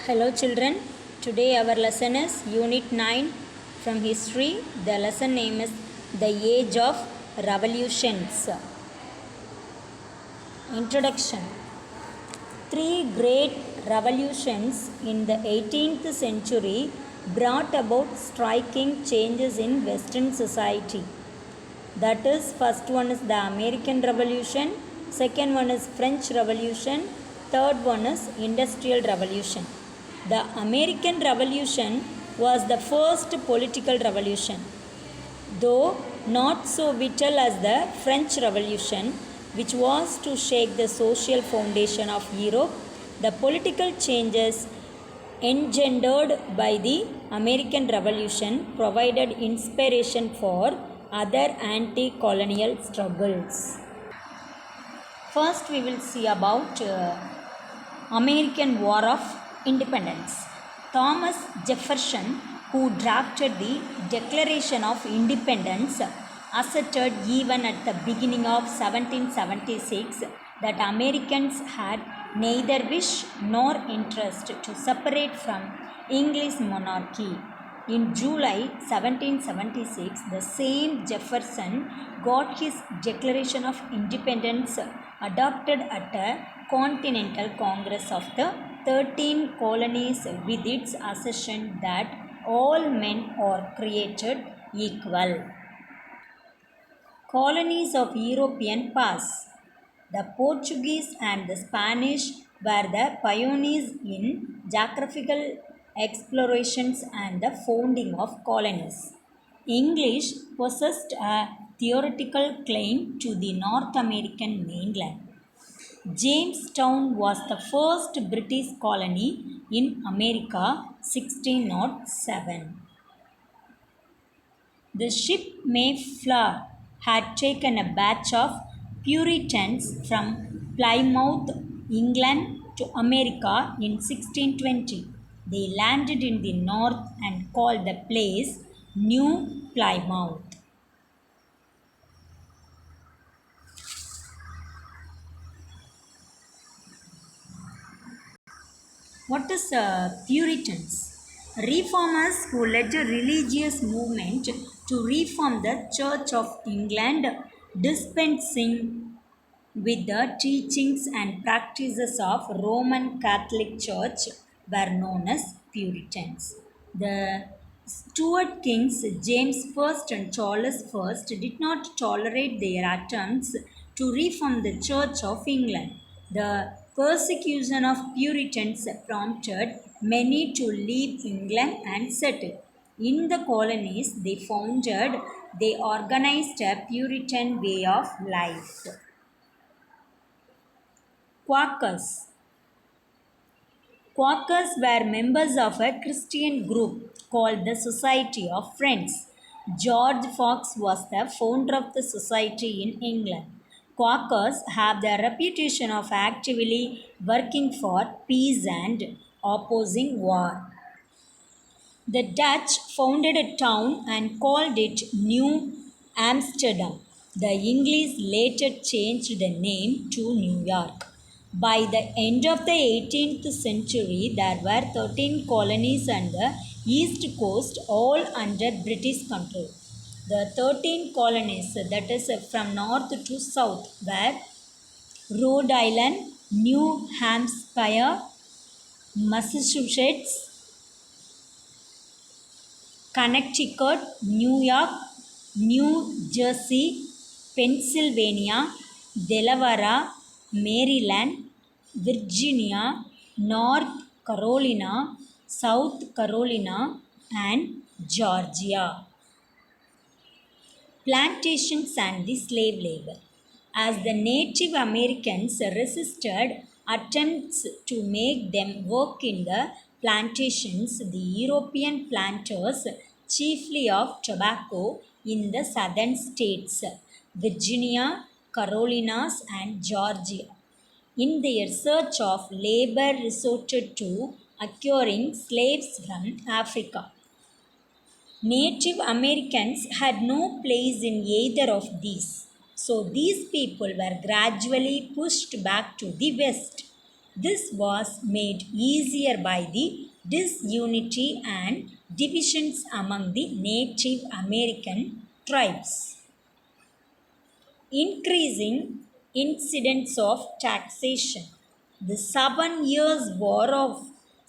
Hello children, today our lesson is Unit 9 from History. The lesson name is The Age of Revolutions. Introduction. Three great revolutions in the 18th century brought about striking changes in Western society. That is, first one is the American Revolution, second one is French Revolution, third one is Industrial Revolution. The American Revolution was the first political revolution, though not so vital as the French Revolution, which was to shake the social foundation of Europe. The political changes engendered by the American Revolution provided inspiration for other anti-colonial struggles. First, we will see about American War of Independence. Thomas Jefferson, who drafted the Declaration of Independence, asserted even at the beginning of 1776 that Americans had neither wish nor interest to separate from English monarchy. In July 1776, the same Jefferson got his Declaration of Independence adopted at a Continental Congress of the 13 colonies with its assertion that all men are created equal. Colonies of European past. The Portuguese and the Spanish were the pioneers in geographical explorations and the founding of colonies. English possessed a theoretical claim to the North American mainland. Jamestown was the first British colony in America, 1607. The ship Mayflower had taken a batch of Puritans from Plymouth, England to America in 1620. They landed in the north and called the place New Plymouth. What is Puritans? Reformers who led a religious movement to reform the Church of England, dispensing with the teachings and practices of Roman Catholic Church, were known as Puritans. The Stuart kings James I and Charles I did not tolerate their attempts to reform the Church of England. The persecution of Puritans prompted many to leave England and settle. In the colonies they organized a Puritan way of life. Quakers. Quakers were members of a Christian group called the Society of Friends. George Fox was the founder of the society in England. Quakers have the reputation of actively working for peace and opposing war. The Dutch founded a town and called it New Amsterdam. The English later changed the name to New York. By the end of the 18th century, there were 13 colonies on the east coast, all under British control. The 13 colonies, that is from north to south, were Rhode Island, New Hampshire, Massachusetts, Connecticut, New York, New Jersey, Pennsylvania, Delaware, Maryland, Virginia, North Carolina, South Carolina, and Georgia. Plantations and the slave labor. As the Native Americans resisted attempts to make them work in the plantations, the European planters, chiefly of tobacco in the southern states, Virginia, Carolinas, and Georgia, in their search of labor resorted to acquiring slaves from Africa. Native Americans had no place in either of these, so these people were gradually pushed back to the west. This was made easier by the disunity and divisions among the Native American tribes. Increasing incidence of taxation. The 7 Years' War of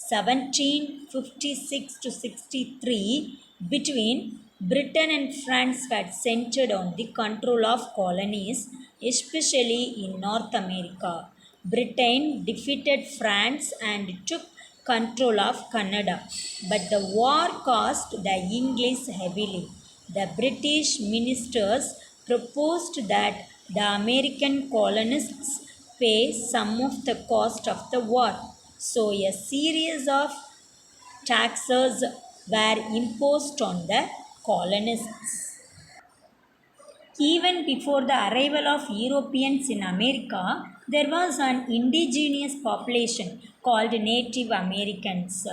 1756 to 63 between Britain and France had centered on the control of colonies, especially in North America. Britain defeated France and took control of Canada, but the war cost the English heavily. The British ministers proposed that the American colonists pay some of the cost of the war. So, a series of taxes were imposed on the colonists. Even before the arrival of Europeans in America, there was an indigenous population called Native Americans.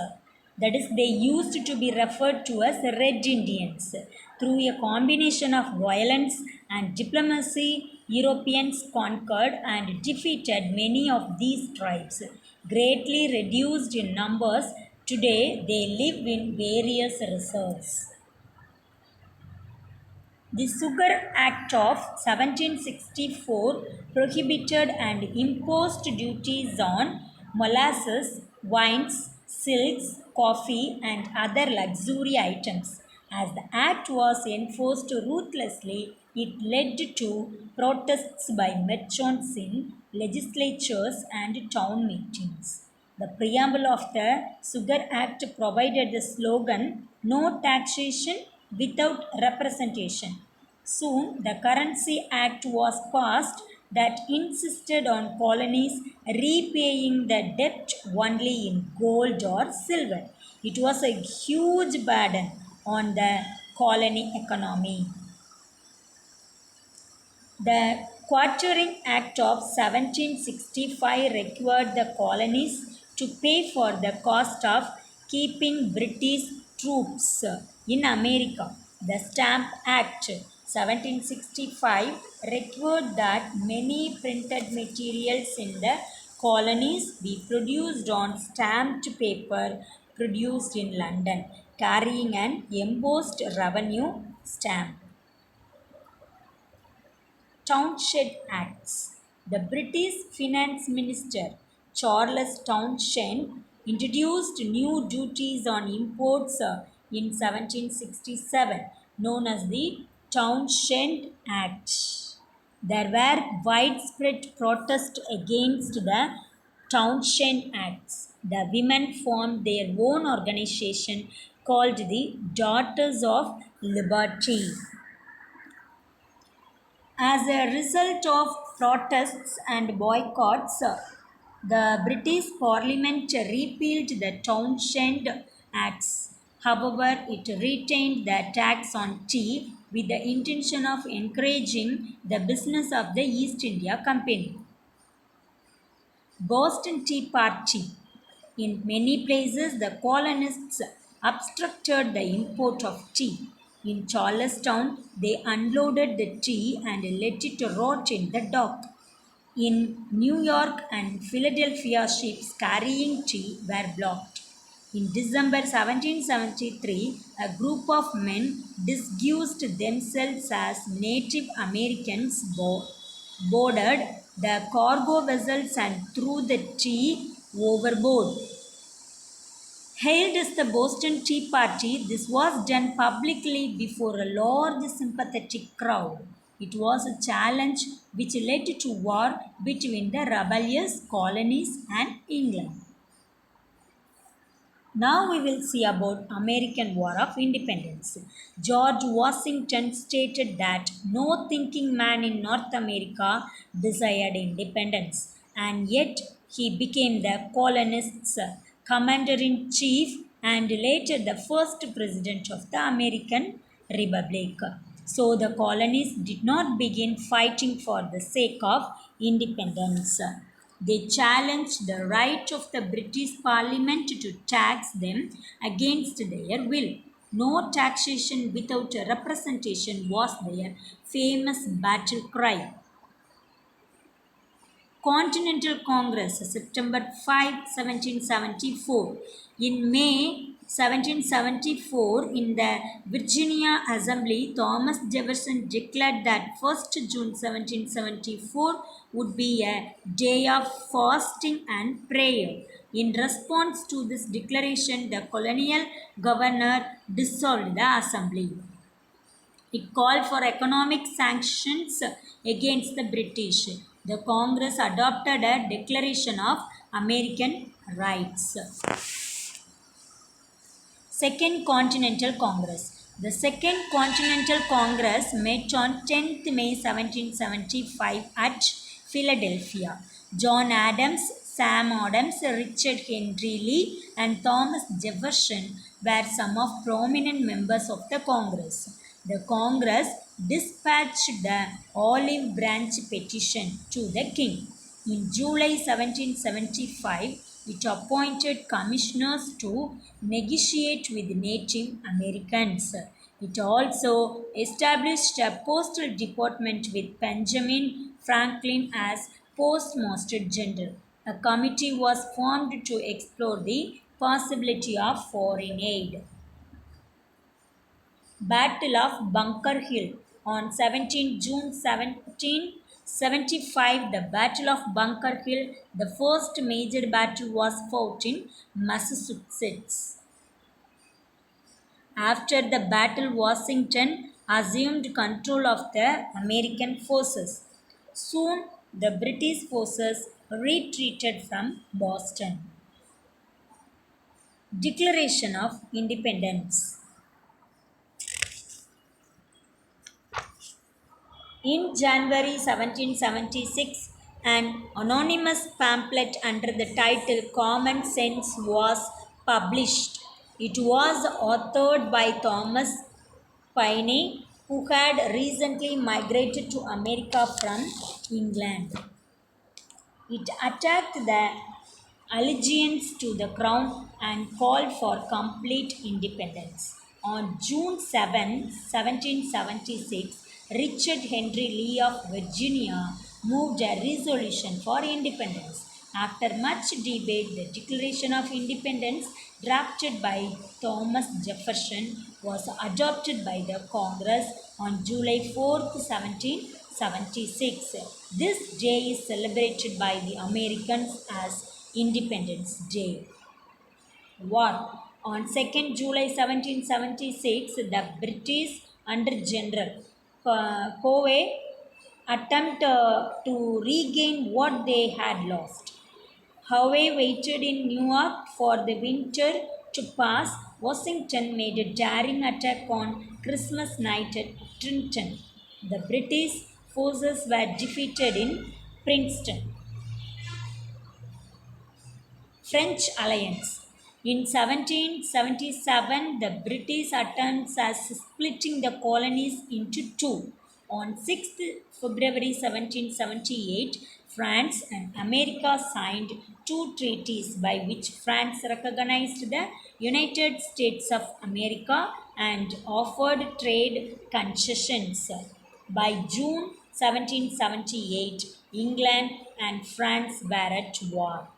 That is, they used to be referred to as Red Indians. Through a combination of violence and diplomacy, Europeans conquered and defeated many of these tribes. Greatly reduced in numbers, today they live in various reserves. The Sugar Act of 1764 prohibited and imposed duties on molasses, wines, silks, coffee, and other luxury items. As the act was enforced ruthlessly, it led to protests by merchants in legislatures and town meetings. The preamble of the Sugar Act provided the slogan "No taxation without representation." Soon, the Currency Act was passed that insisted on colonies repaying the debt only in gold or silver. It was a huge burden on the colony economy. The Quartering Act of 1765 required the colonies to pay for the cost of keeping British troops in America. The Stamp Act 1765 required that many printed materials in the colonies be produced on stamped paper produced in London, carrying an embossed revenue stamp. Townshend Acts. The British Finance Minister Charles Townshend introduced new duties on imports in 1767, known as the Townshend Act. There were widespread protests against the Townshend Acts. The women formed their own organization called the Daughters of Liberty. As a result of protests and boycotts, the British Parliament repealed the Townshend Acts. However, it retained the tax on tea with the intention of encouraging the business of the East India Company. Boston Tea Party. In many places, the colonists obstructed the import of tea. In Charlestown, they unloaded the tea and let it rot in the dock. In New York and Philadelphia, ships carrying tea were blocked. In December 1773, a group of men disguised themselves as Native Americans boarded the cargo vessels and threw the tea overboard. Hailed as the Boston Tea Party, this was done publicly before a large sympathetic crowd. It was a challenge which led to war between the rebellious colonies and England. Now we will see about American War of Independence. George Washington stated that no thinking man in North America desired independence, and yet he became the colonists' commander-in-chief and later the first president of the American Republic. So the colonies did not begin fighting for the sake of independence. They challenged the right of the British Parliament to tax them against their will. No taxation without a representation was their famous battle cry. Continental Congress, September 5, 1774. In May 1774, in the Virginia Assembly, Thomas Jefferson declared that 1st June 1774 would be a day of fasting and prayer. In response to this declaration, the colonial governor dissolved the assembly. It called for economic sanctions against the British. The Congress adopted a Declaration of American Rights. Second Continental Congress. The Second Continental Congress met on 10th May 1775 at Philadelphia. John Adams, Sam Adams, Richard Henry Lee, and Thomas Jefferson were some of prominent members of the Congress. The Congress dispatched the olive branch petition to the king. In July 1775, it appointed commissioners to negotiate with Native Americans. It also established a postal department with Benjamin Franklin as Postmaster General. A committee was formed to explore the possibility of foreign aid. Battle of Bunker Hill. On 17 June 1775, the Battle of Bunker Hill, the first major battle, was fought in Massachusetts. After the battle, Washington assumed control of the American forces. Soon, the British forces retreated from Boston. Declaration of Independence. In January 1776, an anonymous pamphlet under the title Common Sense was published. It was authored by Thomas Paine, who had recently migrated to America from England. It attacked the allegiance to the crown and called for complete independence. On June 7, 1776, Richard Henry Lee of Virginia moved a resolution for independence. After much debate, the Declaration of Independence, drafted by Thomas Jefferson, was adopted by the Congress on July 4, 1776. This day is celebrated by the Americans as Independence Day. War. On 2nd July 1776, the British under General Covey attempt to regain what they had lost. Howe waited in New York for the winter to pass. Washington made a daring attack on Christmas night at Trenton. The British forces were defeated in Princeton. French alliance. In 1777, the British attempts at splitting the colonies into two. On 6th February 1778, France and America signed two treaties by which France recognized the United States of America and offered trade concessions. By June 1778, England and France were at war.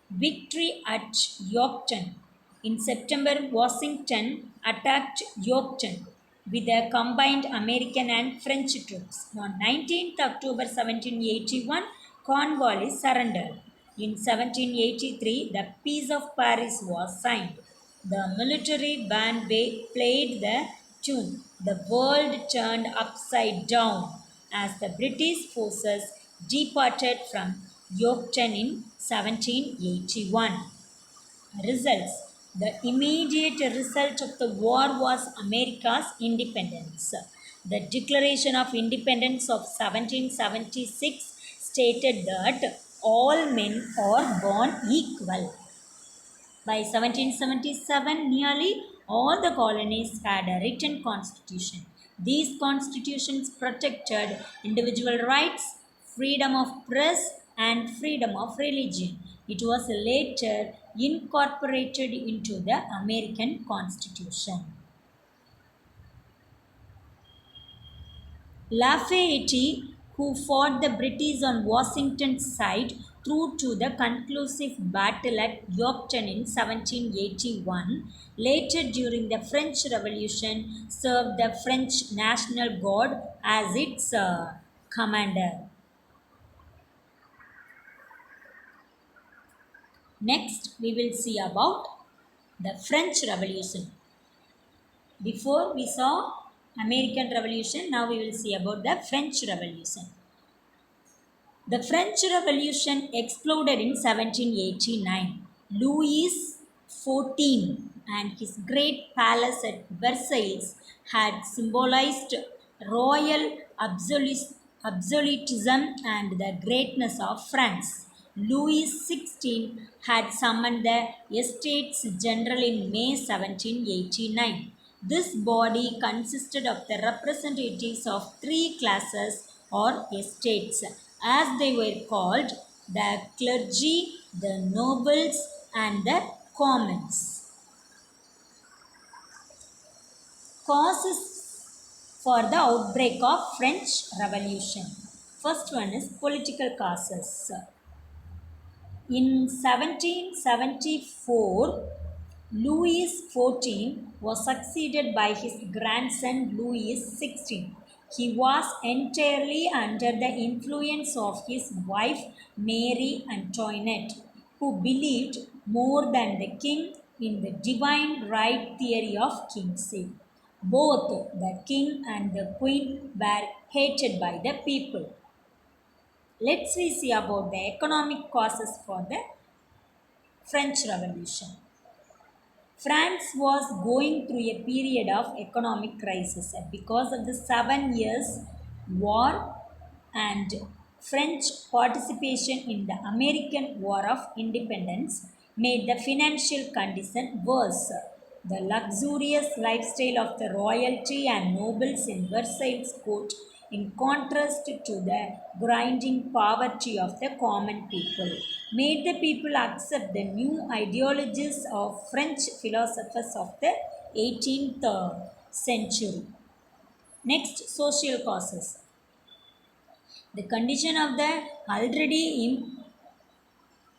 Victory at Yorktown. In September, Washington attacked Yorktown with a combined American and French troops. On 19th October 1781, Cornwallis surrendered. In 1783, the Peace of Paris was signed. The military band played the tune "The World Turned Upside Down" as the British forces departed from Yorktown in 1781. Results. The immediate result of the war was America's independence. The Declaration of Independence of 1776 stated that all men are born equal. By 1777, nearly all the colonies had a written constitution. These constitutions protected individual rights, freedom of press, and freedom of religion. It was later incorporated into the American Constitution. Lafayette, who fought the British on Washington's side through to the conclusive battle at Yorktown in 1781. Later, during the French Revolution, served the French National Guard as its commander. Next, we will see about the French Revolution. Before we saw American Revolution, now we will see about the French Revolution. The French Revolution exploded in 1789. Louis XIV and his great palace at Versailles had symbolized royal absolutism and the greatness of France. Louis XVI had summoned the Estates General in May 1789. This body consisted of the representatives of three classes or estates, as they were called: the clergy, the nobles, and the commons. Causes for the outbreak of French Revolution. First one is political causes. In 1774, Louis XIV was succeeded by his grandson Louis XVI. He was entirely under the influence of his wife Marie Antoinette, who believed more than the king in the divine right theory of kingship. Both the king and the queen were hated by the people. Let's see about the economic causes for the French Revolution. France was going through a period of economic crisis because of the 7 Years' War and French participation in the American War of Independence made the financial condition worse. The luxurious lifestyle of the royalty and nobles in Versailles court, in contrast to the grinding poverty of the common people, made the people accept the new ideologies of French philosophers of the 18th century. Next, social causes. The condition of the already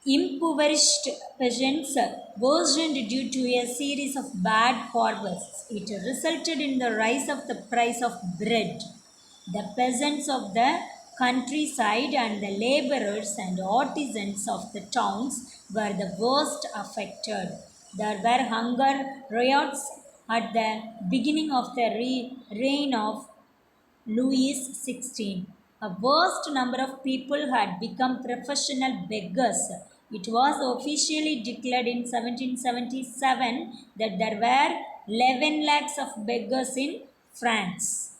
impoverished peasants worsened due to a series of bad harvests. It resulted in the rise of the price of bread. The peasants of the countryside and the laborers and artisans of the towns were the worst affected. There were hunger riots at the beginning of the reign of Louis XVI. A vast number of people had become professional beggars. It was officially declared in 1777 that there were 11 lakhs of beggars in France.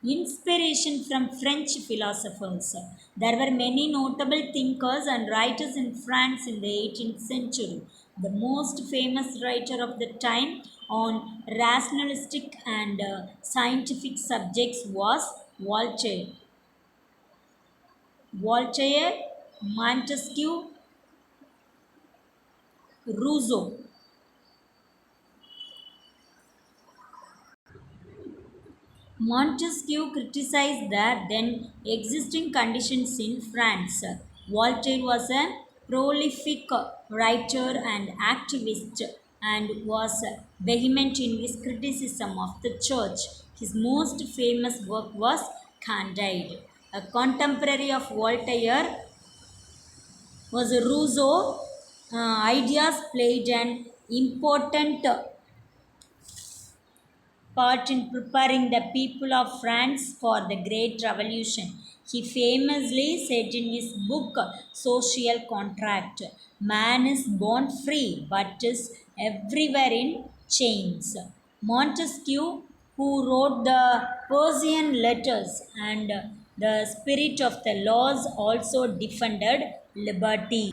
Inspiration from French philosophers. There were many notable thinkers and writers in France in the 18th century. The most famous writer of the time on rationalistic and scientific subjects was Voltaire. Voltaire, Montesquieu, Rousseau. Montesquieu criticized the then existing conditions in France. Voltaire was a prolific writer and activist and was vehement in his criticism of the church. His most famous work was Candide. A contemporary of Voltaire was Rousseau. Ideas played an important part in preparing the people of France for the Great Revolution. He famously said in his book Social Contract, "Man is born free but is everywhere in chains." Montesquieu, who wrote the Persian letters and the spirit of the laws, also defended liberty.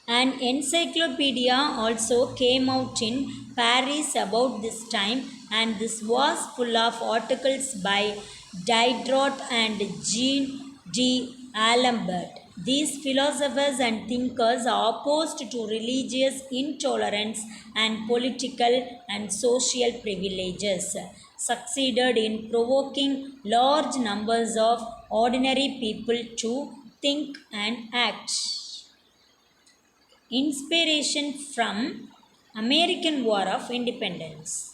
An encyclopedia also came out in Paris about this time, and this was full of articles by Diderot and Jean d'Alembert. These philosophers and thinkers are opposed to religious intolerance and political and social privileges, succeeded in provoking large numbers of ordinary people to think and act. Inspiration from American War of Independence.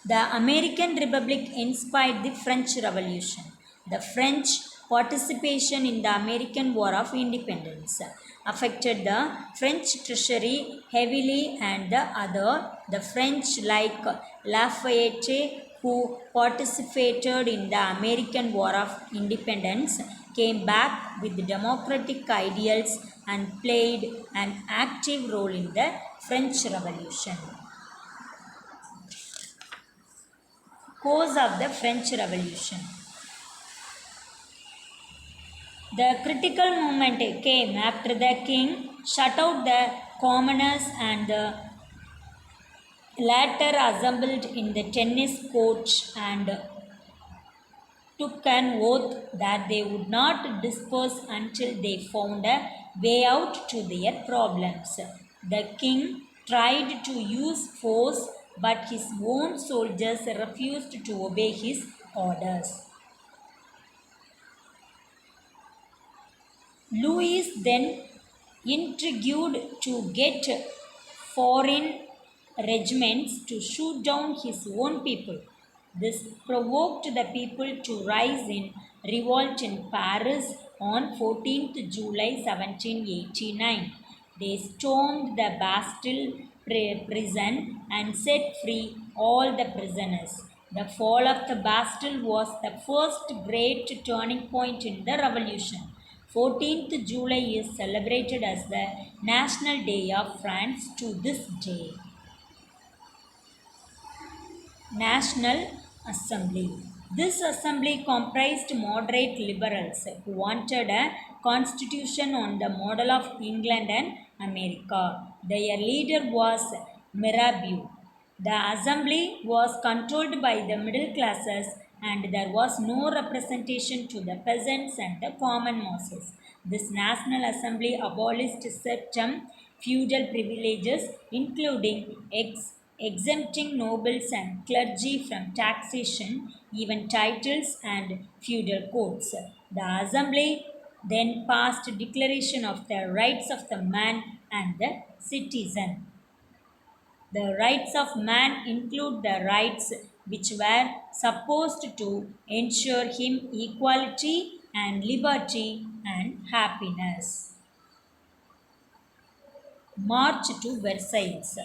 The American Republic inspired the French Revolution. The French participation in the American War of Independence affected the French treasury heavily, and the French like Lafayette, who participated in the American War of Independence, came back with democratic ideals and played an active role in the French Revolution. Cause of the French Revolution. The critical moment came after the king shut out the commoners and the latter assembled in the tennis court and took an oath that they would not disperse until they found a way out to their problems. The king tried to use force, but his own soldiers refused to obey his orders. Louis then intrigued to get foreign regiments to shoot down his own people. This provoked the people to rise in revolt in Paris on 14th July 1789. They stormed the Bastille prison and set free all the prisoners. The fall of the Bastille was the first great turning point in the revolution. 14th July is celebrated as the National Day of France to this day. National Assembly. This assembly comprised moderate liberals who wanted a constitution on the model of England and America. Their leader was Mirabeau. The assembly was controlled by the middle classes, and there was no representation to the peasants and the common masses. This National Assembly abolished certain feudal privileges, including exempting nobles and clergy from taxation, even titles and feudal courts. The assembly then passed a declaration of the rights of the man and the citizen. The rights of man include the rights which were supposed to ensure him equality and liberty and happiness. March to Versailles.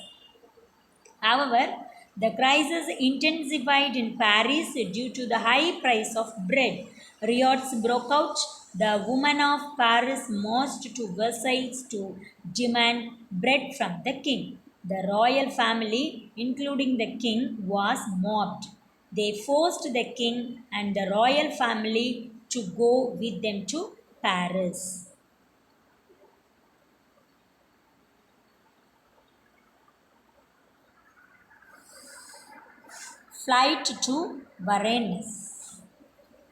However, the crisis intensified in Paris due to the high price of bread. Riots broke out. The women of Paris marched to Versailles to demand bread from the king. The royal family, including the king, was mobbed. They forced the king and the royal family to go with them to Paris. Flight to Varennes.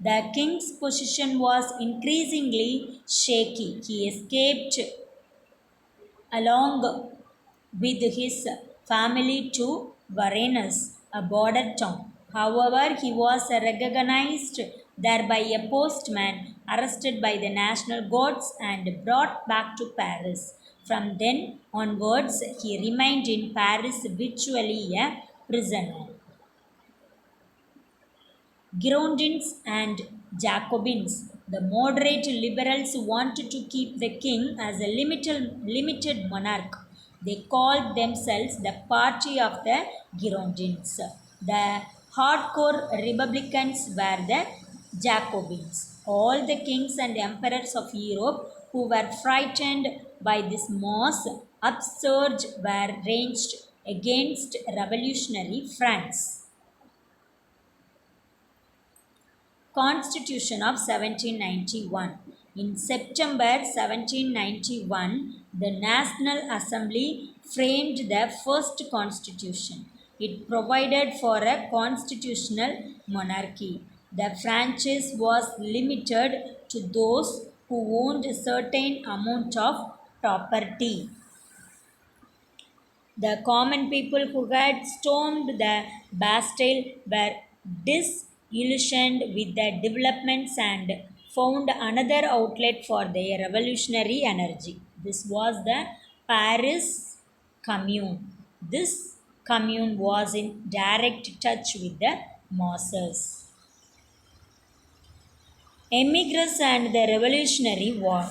The king's position was increasingly shaky. He escaped along with his family to Varennes, a border town. However, he was recognized there by a postman, arrested by the National Guards, and brought back to Paris. From then onwards, he remained in Paris virtually a prisoner. Girondins and Jacobins. The moderate liberals wanted to keep the king as a limited monarch. They called themselves the Party of the Girondins. The hardcore republicans were the Jacobins. All the kings and emperors of Europe who were frightened by this mass upsurge were ranged against revolutionary France. Constitution of 1791. In September 1791, the National Assembly framed the first constitution. It provided for a constitutional monarchy. The franchise was limited to those who owned a certain amount of property. The common people who had stormed the Bastille were disillusioned with the developments and found another outlet for their revolutionary energy. This was the Paris Commune. This commune was in direct touch with the masses. Emigres and the Revolutionary War.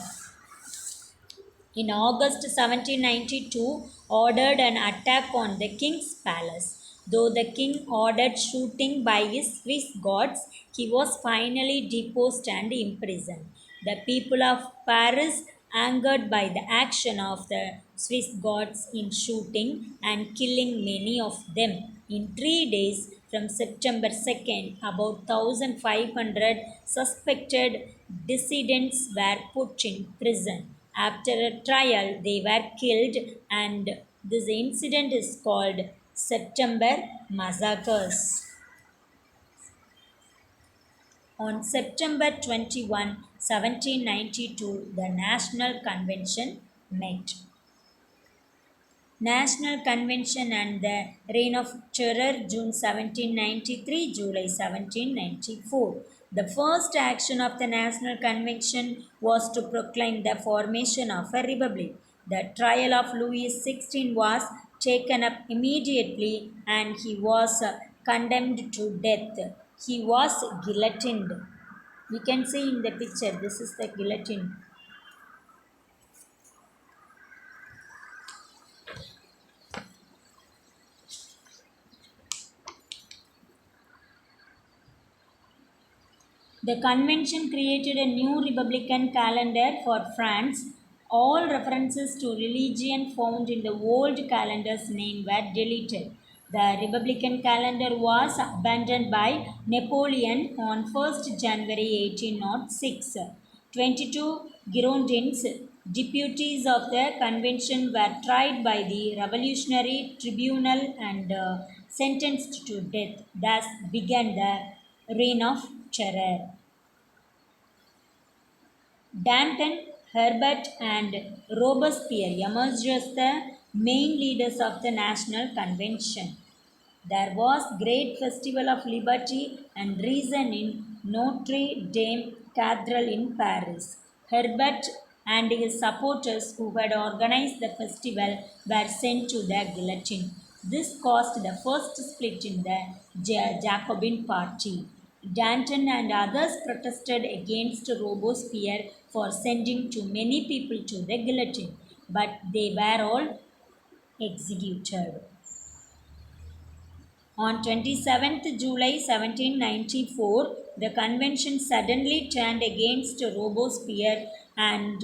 In August 1792, ordered an attack on the king's palace. Though the king ordered shooting by his Swiss guards, he was finally deposed and imprisoned. The people of Paris, angered by the action of the Swiss guards in shooting and killing many of them, in 3 days from September 2nd, about 1,500 suspected dissidents were put in prison. After a trial, they were killed, and this incident is called September Massacres. On September 21, 1792, the National Convention met. National Convention and the Reign of Terror, June 1793, July 1794. The first action of the National Convention was to proclaim the formation of a republic. The trial of Louis XVI was taken up immediately and he was condemned to death. He was guillotined. You can see in the picture, this is the guillotine. The convention created a new republican calendar for France. All references to religion found in the old calendar's name were deleted. The republican calendar was abandoned by Napoleon on 1st January 1806. 22 Girondins, deputies of the convention, were tried by the Revolutionary Tribunal and sentenced to death. Thus began the Reign of Terror. Danton, Herbert, and Robespierre emerged as the main leaders of the National Convention. There was great festival of liberty and reason in Notre Dame Cathedral in Paris. Herbert and his supporters who had organized the festival were sent to the guillotine. This caused the first split in the Jacobin Party. Danton and others protested against Robespierre for sending too many people to the guillotine, but they were all executed. On 27th July 1794, the convention suddenly turned against Robespierre and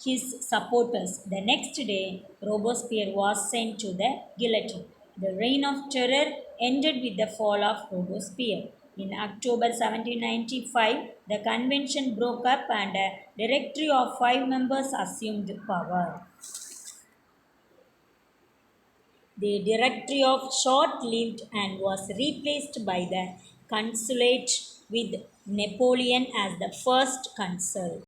his supporters. The next day, Robespierre was sent to the guillotine. The Reign of Terror ended with the fall of Robespierre. In October 1795, the convention broke up and a directory of 5 members assumed power. The directory of short-lived and was replaced by the consulate with Napoleon as the first consul.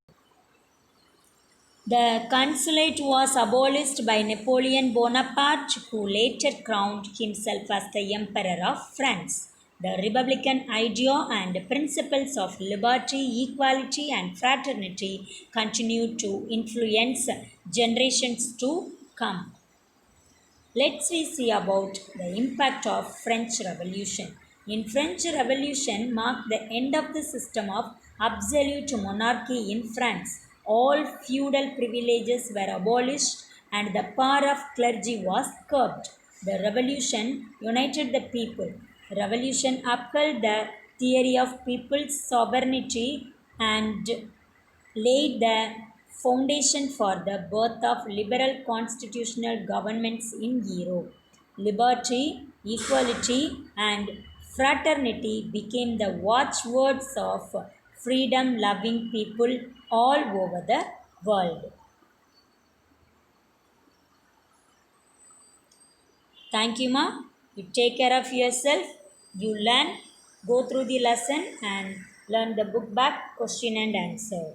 The consulate was abolished by Napoleon Bonaparte, who later crowned himself as the Emperor of France. The Republican idea and principles of liberty, equality, and fraternity continued to influence generations to come. Let's see about the impact of French Revolution. In French Revolution marked the end of the system of absolute monarchy in France. All feudal privileges were abolished and the power of clergy was curbed. The revolution united the people. Revolution upheld the theory of people's sovereignty and laid the foundation for the birth of liberal constitutional governments in Europe. Liberty, equality, and fraternity became the watchwords of freedom loving people all over the world. Thank you, Ma. You take care of yourself. You learn, go through the lesson, and learn the book back question and answer.